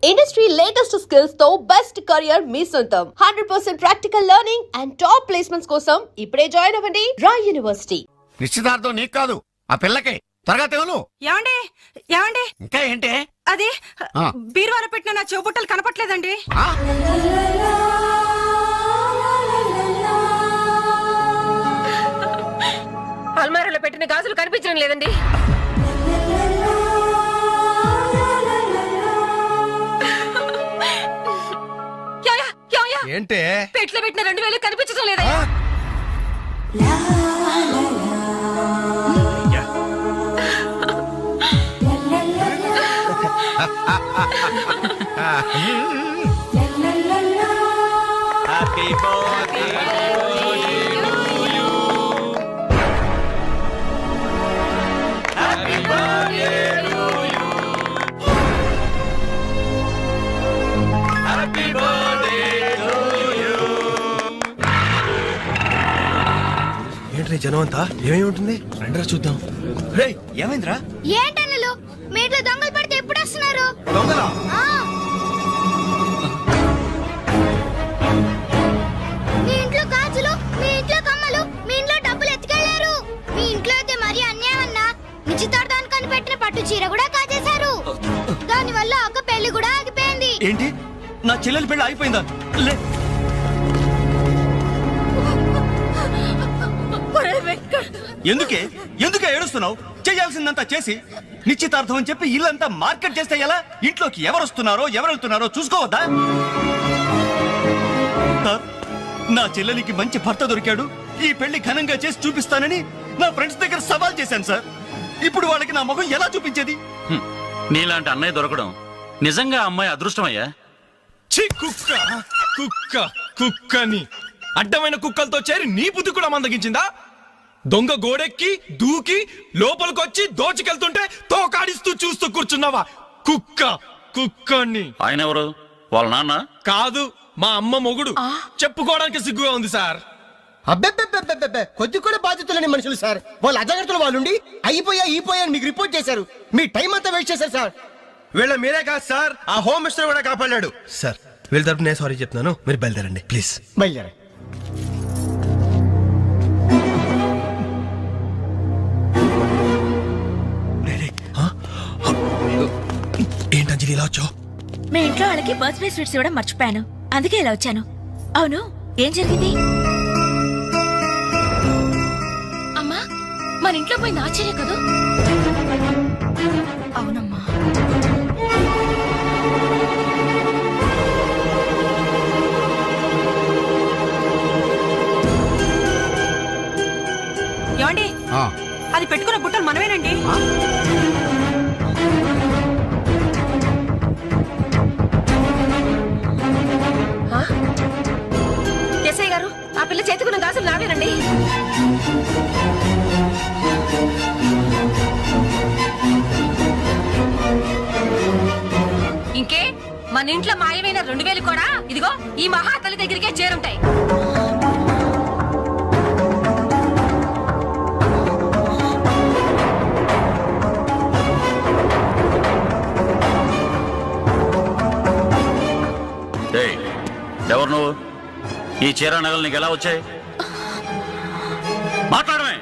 Industry latest skills తో best career మీ సొంతం 100% practical learning and top placements కోసం ఇప్పుడే జాయిన్ అవ్వండి రా యూనివర్సిటీ. నిశ్చితార్థం నీకు కాదు, ఆ పిల్లకి. త్వరగా తెలు. ఏమండి ఏమండి ఇంకా ఏంటి? అది బీరువాలో పెట్టిన నా చెవుబుట్టలు కనపట్లేదండి. అల్మారాలో పెట్టిన గాజులు కనిపించడం లేదండి. ఏంటే? పెట్లో పెట్టిన 2000 కనిపించడం లేదా? Happy birthday to you. Happy birthday to you. Happy birthday to you. Entry జనం అంతా ఏమేమి ఉంటుంది రండిరా చూద్దాం. రేయ్ ఏమైందిరా? ఏంటన్నలు మీ ఇంట్లో దొంగలు పడితే ఎప్పుడు వస్తున్నారు? దొంగలా? మీ ఇంట్లో గాజులు, మీ ఇంట్లో కమ్మలు, మీ ఇంట్లో డబ్బులు ఎత్తుకెళ్లారు. మీ ఇంట్లో అయితే మరీ అన్యాయం అన్నా. నిశ్చితార్థానికి పెట్టిన పట్టు చీర కూడా కాజేశారు. దాని వల్ల ఒక పెళ్లి కూడా ఆగిపోయింది. ఏంటి? నా చెల్లెలి పెళ్లి ఆగిపోయిందా? లే ఎందుకే ఏడుస్తున్నావు? చేయాల్సిందంతా చేసి నిశ్చితార్థం అని చెప్పి ఇల్లంతా మార్కెట్ చేస్తే ఎలా? ఇంట్లోకి ఎవరు వస్తున్నారో ఎవరు వెళ్తున్నారో చూసుకోవద్దా? నా చెల్లెలికి మంచి భర్త దొరికాడు, ఈ పెళ్లి ఘనంగా చేసి చూపిస్తానని నా ఫ్రెండ్స్ దగ్గర సవాల్ చేశాను సార్. ఇప్పుడు వాళ్ళకి నా ముఖం ఎలా చూపించేది? నీలాంటి అన్నయ్య దొరకడం నిజంగా అమ్మాయి అదృష్టమయ్యా. కుక్క కుక్క కుక్కని అడ్డమైన కుక్కలతో చేరి నీ బుద్ధి కూడా మందగించిందా? దొంగ గోడెక్కి దూకి లోపలికొచ్చి దోచుకెళ్తుంటే తోకాడిస్తూ చూస్తూ కూర్చున్నావా? కుక్క కుక్కని. ఆయన ఎవరు? వాళ్ళ నాన్న కాదు, మా అమ్మ మొగుడు. చెప్పుకోవడానికి సిగ్గుగా ఉంది సార్. అబ్బెబ్బెబ్బెబ్బెబ్బె కొద్ది కూడా బాధ్యతలేని మనుషులు సార్. వాళ్ళ అజాగ్రత్తలు వాళ్ళుండి అయిపోయా మీకు రిపోర్ట్ చేశారు. మీ టైం అంతా వేస్ట్ చేశారు సార్. వీళ్ళ మీరే కాదు సార్, ఆ హోమ్ మినిస్టర్ కూడా కాపాడాడు సార్. వీళ్ళ తరపు నేను సారీ చెప్తున్నాను, మీరు బయలుదేరండి ప్లీజ్. బయలుదేరా. ఏంటంజలి ఇలా వచ్చావు? మీ ఇంట్లో వాళ్ళకి బర్త్డే స్వీట్స్ ఇవ్వడం మర్చిపోయాను, అందుకే ఇలా వచ్చాను. అవును, ఏం జరిగింది? అమ్మా, మన ఇంట్లో పోయింది ఆశ్చర్య కదా? అవునమ్మా. ఏమండి అది పెట్టుకున్న బుట్టలు మనమేనండి. ఎస్ఐ గారు, ఆ పిల్ల చేతుకున్న గాజులు నావేనండి. ఇంకే మన ఇంట్లో మాయమైన 2000 కూడా ఇదిగో ఈ మహాతల్లి దగ్గరికే చేరుంటాయి. ఎవరు నువ్వు? ఈ చీర నగలు నీకు ఎలా వచ్చాయి? మాట్లాడమే.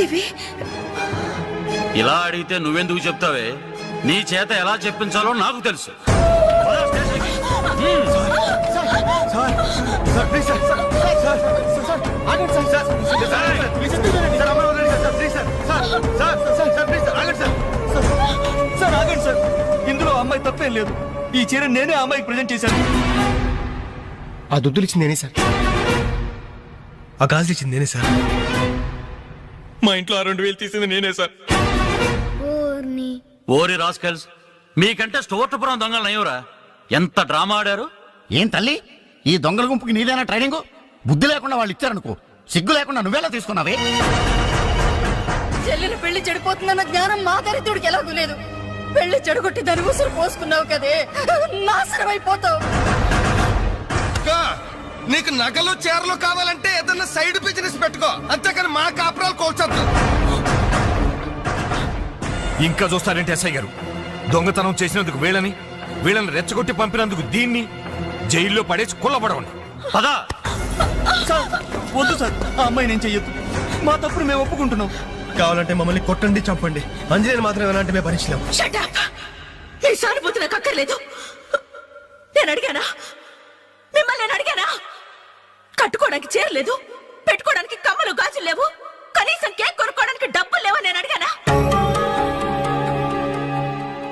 ఇవి ఇలా అడిగితే నువ్వెందుకు చెప్తావే? నీ చేత ఎలా చెప్పించాలో నాకు తెలుసు. ఇందులో అమ్మాయి తప్పేం లేదు. ఈ చీర నేనే అమ్మాయికి ప్రెజెంట్ చేశాను. ఆ దుద్దులు ఇచ్చింది నేనే సార్, ఆ గాజులు ఇచ్చింది నేనే సార్, మా ఇంట్లో ఆ 2000 తీసింది నేనే సార్. ఓరి రాస్కల్స్, మీకంటే స్టోర్టపురం దొంగలు నయ్యవరా? ఎంత డ్రామా ఆడారు. ఏం తల్లి, ఈ దొంగల గుంపుకి నీదేనా ట్రైనింగ్? బుద్ధి లేకుండా వాళ్ళు ఇచ్చారనుకో, సిగ్గు లేకుండా నువ్వేలా తీసుకున్నావే? చెల్లెలు పెళ్లి చెడిపోతుందన్న జ్ఞానం మా దరిద్రుడికి ఎలాగూ లేదు. పెళ్లి చెడగొట్టి దాని ఉసురు పోసుకున్నావు కదే, నాశనం అయిపోతావు. నీకు నగలు చీరలు కావాలంటే ఏదన్నా సైడ్ బిజినెస్ పెట్టుకో, అంతేకాని మా కాపురాలు కోల్చొద్దు. ఇంకా చూస్తారంటే ఎస్ఐ గారు, దొంగతనం చేసినందుకు వీళ్ళని రెచ్చగొట్టి పంపినందుకు దీన్ని జైల్లో పడేసి కొల్లబడవండి. పదా సార్, వద్దు సార్, ఆ అమ్మాయి నేను చెయ్యొద్దు. మా తప్పును మేము ఒప్పుకుంటున్నాం. కావాలంటే మమ్మల్ని కొట్టండి, చంపండి. అంజలిని మాత్రం ఎలాంటి మేము భరించలేం. Shut up! మీ సానుభూతి నాకు అక్కర్లేదు. నేను అడిగానా? మిమ్మల్ని నేను అడిగానా? కట్టుకోవడానికి చీర లేదు, పెట్టుకోవడానికి కమ్మలు గాజులు లేవు, కనీసం కేక్ కొనుక్కోవడానికి డబ్బులు లేవు నేను అడిగానా?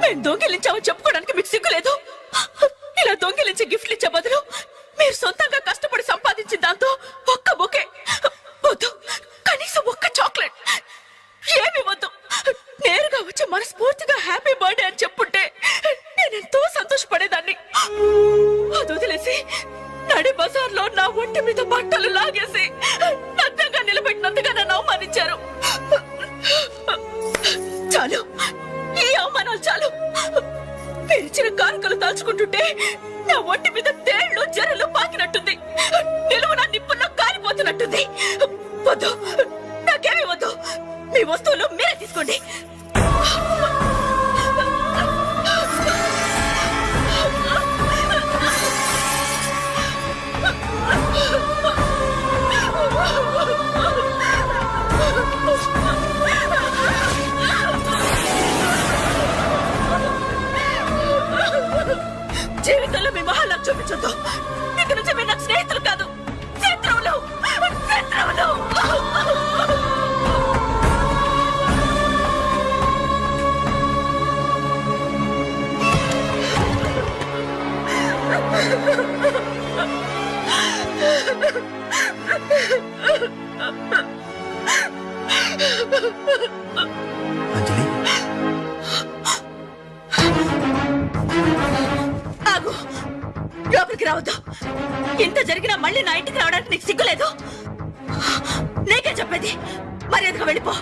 మేము దొంగిలించామని చెప్పుకోవడానికి మీకు సిగ్గు లేదు. ఇలా దొంగిలించి గిఫ్ట్లు ఇచ్చే బదులు మీరు సొంతంగా కష్టపడి సంపాదించిన దాంతో ఒక్క బొకే వద్దు, కనీసం ఒక్క చాక్లెట్ ఏమి వద్దు, నేరుగా వచ్చి మనస్ఫూర్తిగా హ్యాపీ బర్త్డే అని చెప్పుంటే నేనెంతో సంతోషపడేదాన్ని. అది వదిలేసి నడి బజార్లో నా ఒంటి మీద బట్టలు లాగేసి నగ్నంగా నిలబెట్టినందుగా నన్ను అవమానించారు. చాలు, ఈ అవమానాలు చాలు. పిలిచిన కానుకలు దాచుకుంటుంటే నా ఒంటి మీద తేళ్లు జరలు పాకినట్టుంది, నిలువున నిప్పుల్లో కాలిపోతున్నట్టుంది. వద్దు, నాకేమీ వద్దు. మీ వస్తువులు మీరే తీసుకోండి. జీవితంలో మీ మొహాలకు చూపించొద్దు. ఇక నుంచి మీరు నాకు స్నేహితులు కాదు, శత్రువులు. శత్రువులు. అంజలి, ఆగు, లోపలికి రావద్దు. ఇంత జరిగినా మళ్ళీ నా ఇంటికి రావడానికి నీకు సిగ్గులేదు? నీకే చెప్పేది, మర్యాదగా వెళ్ళిపో.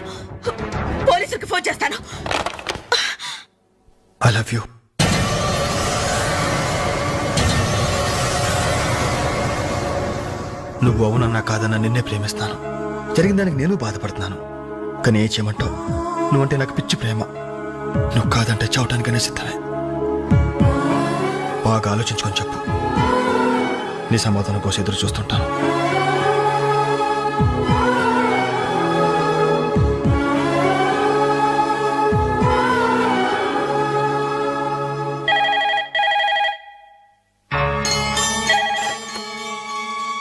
పోలీసులకు ఫోన్ చేస్తాను. I love you. నువ్వు అవునన్నా కాదన్నా నిన్నే ప్రేమిస్తాను. జరిగిన దానికి నేను బాధపడుతున్నాను. కానీ ఏం చేయమంటావు? నువ్వంటే నాకు పిచ్చి ప్రేమ. నువ్వు కాదంటే చావటానికనే సిద్ధమే. బాగా ఆలోచించుకొని చెప్పు. నీ సమాధానం కోసం ఎదురు చూస్తుంటాను.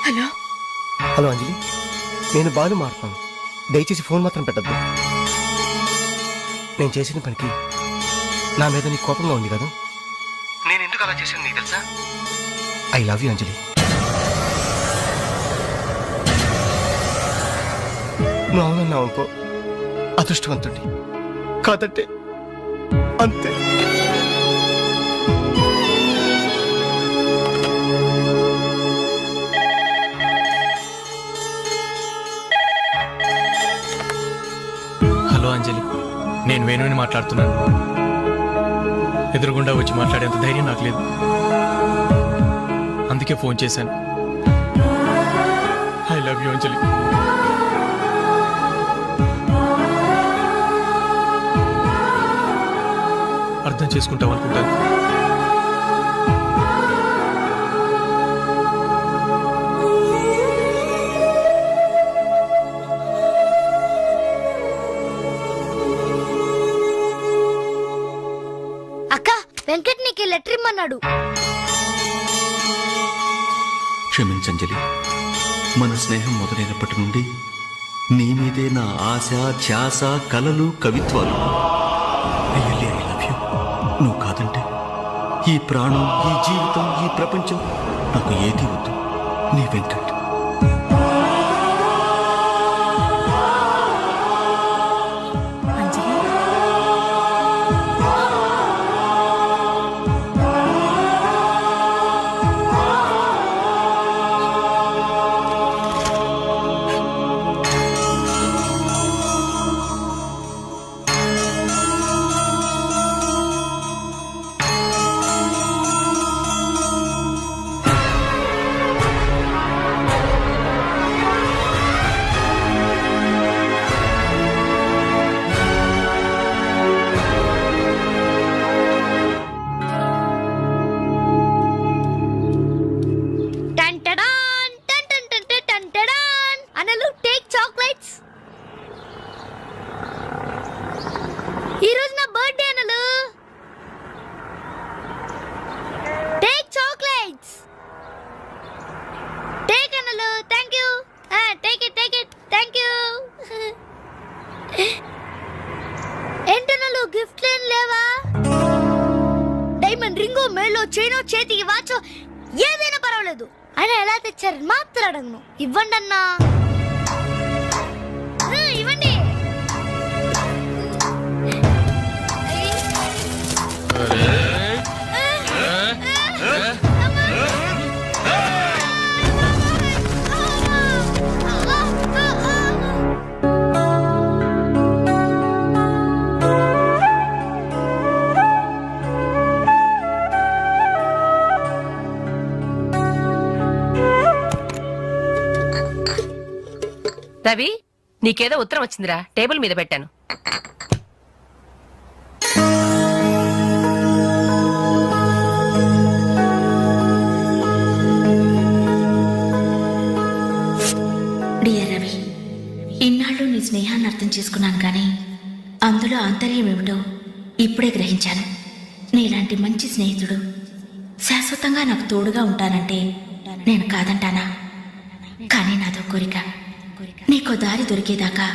హలో హలో అంజలి, నేను బాలు మారుతాను. దయచేసి ఫోన్ మాత్రం పెట్టద్దు. నేను చేసిన పనికి నా మీద నీకు కోపంగా ఉంది కదా? నేను ఎందుకు అలా చేశాను నీకు తెలుసా? ఐ లవ్ యూ అంజలి. నువ్వు అవునన్నావు అనుకో, అదృష్టవంతుడి. కాదంటే అంతే. హలో అంజలి, నేను వేణుని మాట్లాడుతున్నాను. ఎదురుగుండా వచ్చి మాట్లాడేంత ధైర్యం నాకు లేదు, అందుకే ఫోన్ చేశాను. ఐ లవ్ యూ అంజలి. అర్థం చేసుకుంటావు అనుకుంటాను. అక్క, వెంకట్ నీకు లెటర్ ఇమ్మన్నాడు. క్షమించంజలి, మన స్నేహం మొదలైనప్పటి నుండి నీ మీదే నా ఆశ, ధ్యాస, కలలు, కవిత్వాలు. Really I love you. నువ్వు కాదంటే ఈ ప్రాణం, ఈ జీవితం, ఈ ప్రపంచం నాకు ఏది వద్దు. నీ వెంకట్. అంజలి, మేలో చైనో చేతికి వాచో ఏదైనా పర్వాలేదు. ఆయన ఎలా తెచ్చారు మాత్రం అడగను. ఇవ్వండి అన్నా. ఇవ్వండి. రవి, నీకేదో ఉత్తరం వచ్చిందిరా, టేబుల్ మీద పెట్టాను. డియర్ రవి, ఇన్నాళ్ళు నీ స్నేహాన్ని అర్థం చేసుకున్నాను కానీ అందులో ఆంతర్యం ఏమిటో ఇప్పుడే గ్రహించాను. నీలాంటి మంచి స్నేహితుడు శాశ్వతంగా నాకు తోడుగా ఉంటానంటే నేను కాదంటానా? కానీ నాదో కోరిక, నీకో దారి దొరికేదాకా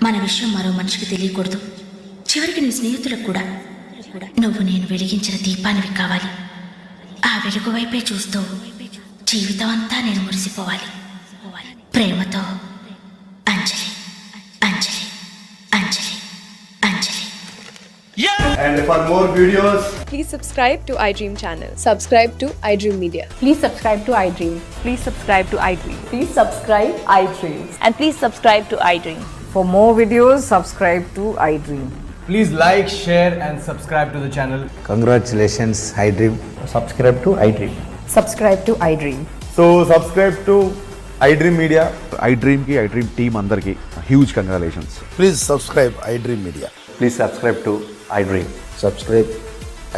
మన విషయం మరో మనిషికి తెలియకూడదు. చివరికి నీ స్నేహితులకు కూడా నువ్వు నేను వెలిగించిన దీపానివి కావాలి. ఆ వెలుగు వైపే చూస్తూ జీవితం అంతా నేను మురిసిపోవాలి. ప్రేమతో అంజలి, అంజలి, అంజలి, అంజలి. And for more videos, please subscribe to iDream channel. Subscribe to iDream Media. Please subscribe to iDream. Please subscribe to iDream. Please subscribe iDream. And please subscribe to iDream. For more videos, subscribe to iDream. please like, share and subscribe to the channel. Congratulations iDream. Subscribe to iDream. Subscribe to iDream. So subscribe to iDream Media. iDream ki iDream team andarki huge congratulations. Please subscribe iDream media. Please subscribe to iDream. Subscribe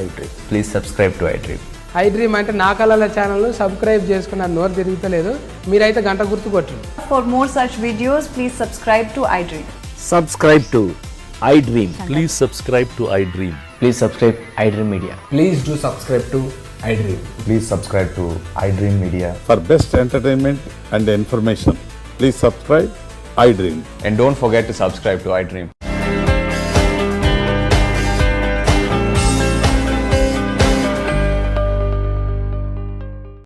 iDream. Please subscribe to iDream. iDream అంటే నా కళల channel subscribe చేసుకున్న నోరు తిరుగుతలేదు. మీరైతే గంట గుర్తు కొట్టండి. For more such videos, please subscribe to iDream. Subscribe to iDream. Please subscribe to iDream. Please subscribe iDream Media. Please do subscribe to iDream. Please subscribe to iDream Media. For best entertainment and information, please subscribe iDream. And don't forget to subscribe to iDream.